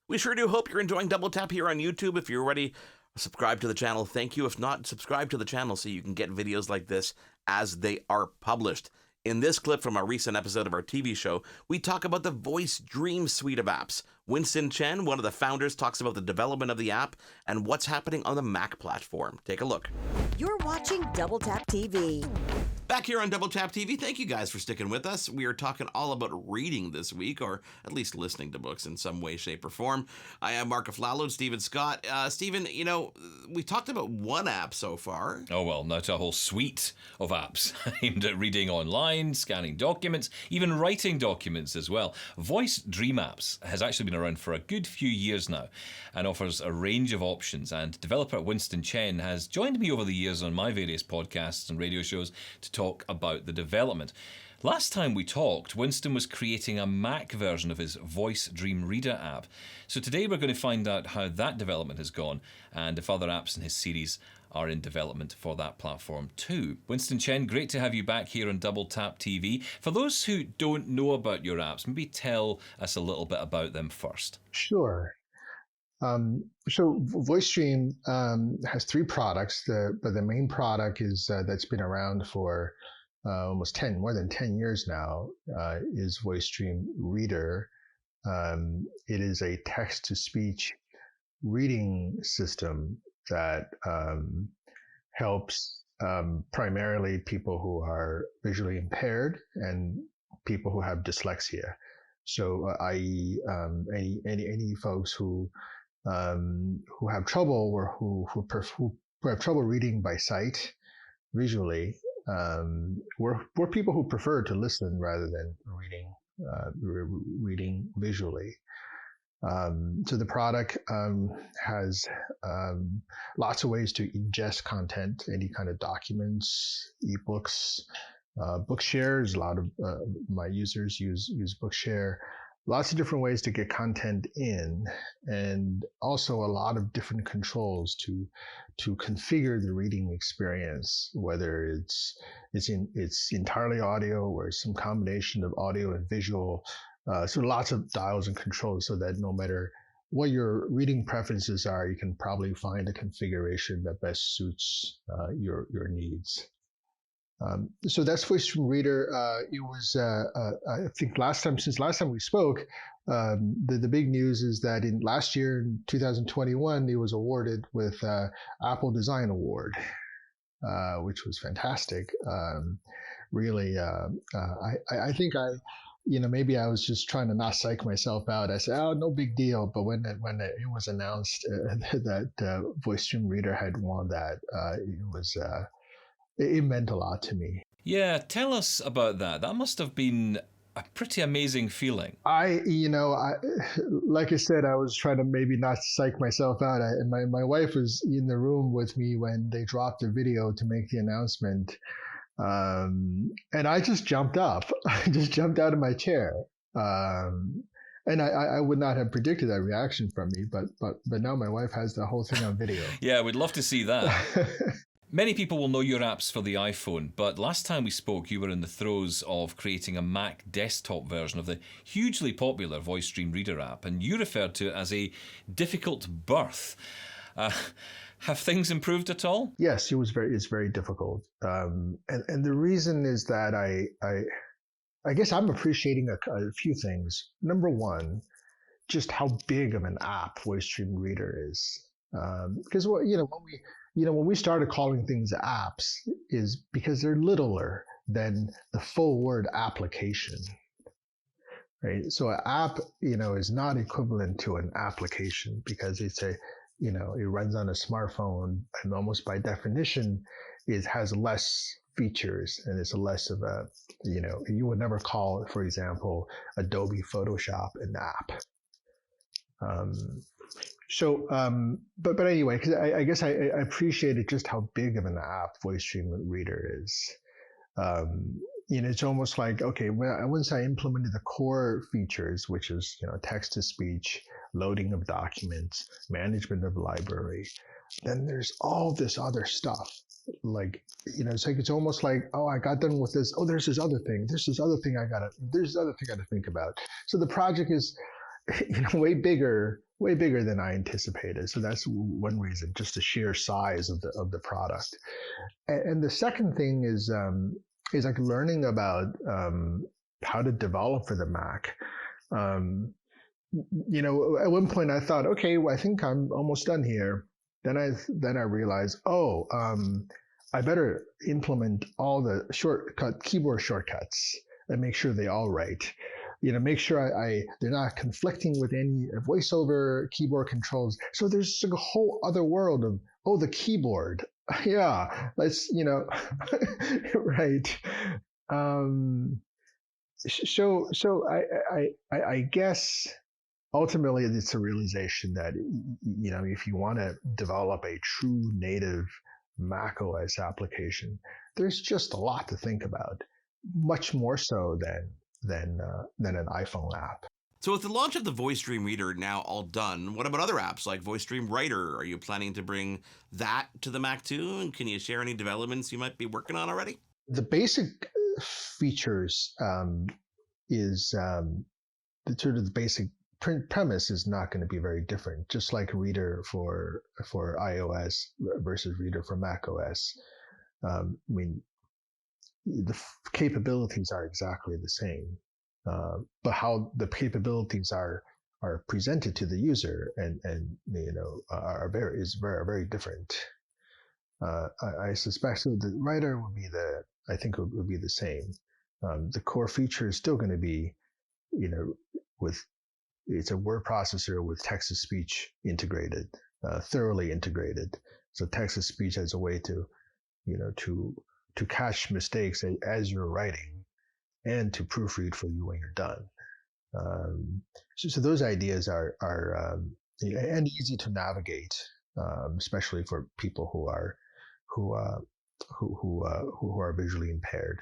We sure do hope you're enjoying Double Tap here on YouTube. If you're already subscribed to the channel, thank you. If not, subscribe to the channel so you can get videos like this as they are published. In this clip from a recent episode of our TV show, we talk about the Voice Dream suite of apps. Winston Chen, one of the founders, talks about the development of the app and what's happening on the Mac platform. Take a look. You're watching Double Tap TV. Back here on Double Tap TV, thank you guys for sticking with us. We are talking all about reading this week, or at least listening to books in some way, shape, or form. I am Mark Aflalo, Stephen Scott. Stephen, we talked about one app so far. Oh, well, now to a whole suite of apps aimed at reading online, scanning documents, even writing documents as well. Voice Dream Apps has actually been around for a good few years now and offers a range of options. And developer Winston Chen has joined me over the years on my various podcasts and radio shows to talk about the development. Last time we talked, Winston was creating a Mac version of his Voice Dream Reader app. So today we're going to find out how that development has gone and if other apps in his series are in development for that platform too. Winston Chen, great to have you back here on Double Tap TV. For those who don't know about your apps, maybe tell us a little bit about them first. Sure. So VoiceStream has three products, but the main product is that's been around for more than 10 years now, is VoiceStream Reader. It is a text-to-speech reading system that helps primarily people who are visually impaired and people who have dyslexia. So, i.e., any folks who have trouble or who have trouble reading by sight visually, we're people who prefer to listen rather than reading visually. So the product has lots of ways to ingest content, any kind of documents, ebooks, Bookshare. A lot of my users use Bookshare. Lots of different ways to get content in, and also a lot of different controls to configure the reading experience, whether it's entirely audio or some combination of audio and visual. So lots of dials and controls so that no matter what your reading preferences are, you can probably find a configuration that best suits your needs. So that's VoiceStream Reader. It was, I think, since last time we spoke, the big news is that last year in 2021, it was awarded with Apple Design Award, which was fantastic. Really, I think maybe I was just trying to not psych myself out. I said, oh, no big deal. But when it was announced that VoiceStream Reader had won that, it meant a lot to me. Yeah, tell us about that. That must have been a pretty amazing feeling. Like I said, I was trying to maybe not psych myself out. And my wife was in the room with me when they dropped the video to make the announcement. And I just jumped up. I just jumped out of my chair. And I would not have predicted that reaction from me, but now my wife has the whole thing on video. Yeah, we'd love to see that. Many people will know your apps for the iPhone, but last time we spoke, you were in the throes of creating a Mac desktop version of the hugely popular VoiceStream Reader app, and you referred to it as a difficult birth. Have things improved at all? Yes, it's very difficult, and the reason is that I guess I'm appreciating a few things. Number one, just how big of an app VoiceStream Reader is, because when we started calling things apps is because they're littler than the full word application, right? So an app, is not equivalent to an application because it runs on a smartphone, and almost by definition, it has less features, and it's less of a, you would never call, for example, Adobe Photoshop an app. But anyway, because I guess I appreciated just how big of an app VoiceStream Reader is. It's almost like, okay, once I implemented the core features, which is, text to speech, loading of documents, management of library, then there's all this other stuff. Like, it's almost like, oh, I got done with this. Oh, there's this other thing. There's this other thing I gotta think about. So the project is way bigger than I anticipated. So that's one reason, just the sheer size of the product. And the second thing is like learning about how to develop for the Mac. At one point I thought, okay, well, I think I'm almost done here. Then I realized, I better implement all the keyboard shortcuts and make sure they all write. Make sure they're not conflicting with any voiceover keyboard controls. So there's a whole other world of, the keyboard. Yeah, let's, right. So I guess ultimately it's a realization that, if you want to develop a true native Mac OS application, there's just a lot to think about, much more so than an iPhone app. So with the launch of the VoiceStream Reader now all done, what about other apps like VoiceStream Writer? Are you planning to bring that to the Mac too? And can you share any developments you might be working on already? The basic features is the basic premise is not going to be very different, just like Reader for iOS versus Reader for Mac OS. The capabilities are exactly the same, but how the capabilities are presented to the user and are very different. I suspect so the Writer would be I think it would be the same. The core feature is still going to be, it's a word processor with text-to-speech integrated, thoroughly integrated. So text-to-speech as a way to catch mistakes as you're writing and to proofread for you when you're done. So those ideas are and easy to navigate, especially for people who are visually impaired.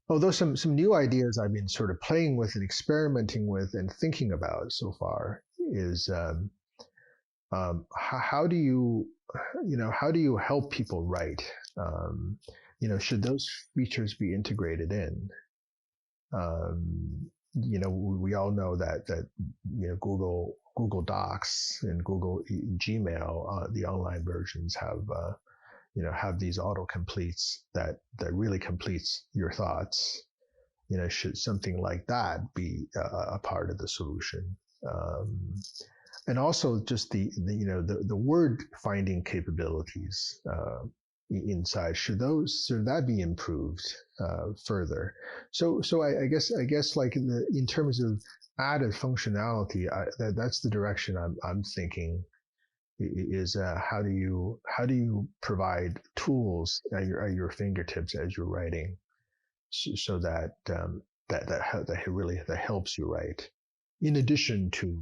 Although some new ideas I've been sort of playing with and experimenting with and thinking about so far is how do you help people write? Should those features be integrated in? We all know that Google Docs and Google Gmail, the online versions have these autocompletes that really completes your thoughts. Should something like that be a part of the solution? And also just the word finding capabilities inside, should that be improved further? So I guess like in terms of added functionality, that's the direction I'm thinking. Is how do you provide tools at your fingertips as you're writing, so that that helps you write, in addition to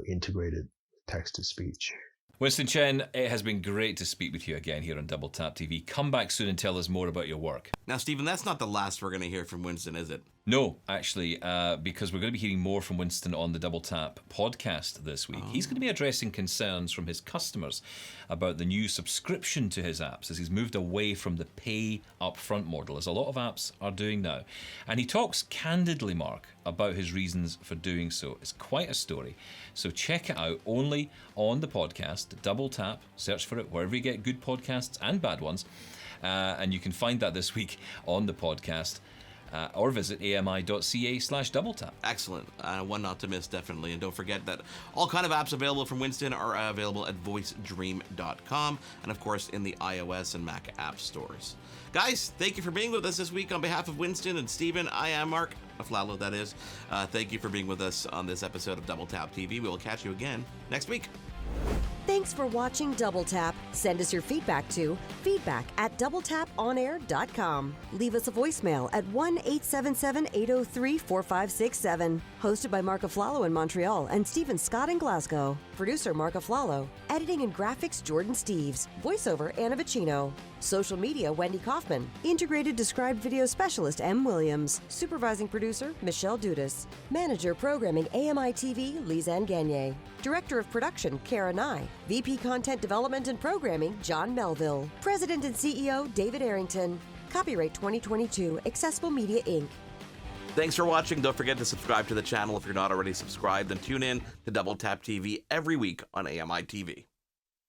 integrated text to speech. Winston Chen, it has been great to speak with you again here on Double Tap TV. Come back soon and tell us more about your work. Now, Stephen, that's not the last we're going to hear from Winston, is it? No, actually, because we're going to be hearing more from Winston on the Double Tap podcast this week. He's going to be addressing concerns from his customers about the new subscription to his apps as he's moved away from the pay upfront model, as a lot of apps are doing now. And he talks candidly, Mark, about his reasons for doing so. It's quite a story. So check it out only on the podcast, Double Tap. Search for it wherever you get good podcasts and bad ones. And you can find that this week on the podcast. Or visit ami.ca/doubletap. Excellent. One not to miss, definitely. And don't forget that all kind of apps available from Winston are available at voicedream.com and, of course, in the iOS and Mac app stores. Guys, thank you for being with us this week. On behalf of Winston and Stephen, I am Mark Aflalo, that is. Thank you for being with us on this episode of Double Tap TV. We will catch you again next week. Thanks for watching Double Tap. Send us your feedback to feedback@doubletaponair.com. Leave us a voicemail at 1-877-803-4567. Hosted by Mark Aflalo in Montreal and Stephen Scott in Glasgow. Producer Mark Aflalo. Editing and graphics Jordan Steves. Voiceover Anna Vicino. Social media Wendy Kaufman. Integrated Described Video Specialist M. Williams. Supervising Producer Michelle Dudas. Manager Programming AMI TV Lizanne Gagne. Director of Production Kara Nye. VP Content Development and Programming John Melville. President and CEO David Arrington. Copyright 2022 Accessible Media Inc. Thanks for watching. Don't forget to subscribe to the channel if you're not already subscribed, and tune in to Double Tap TV every week on AMI TV.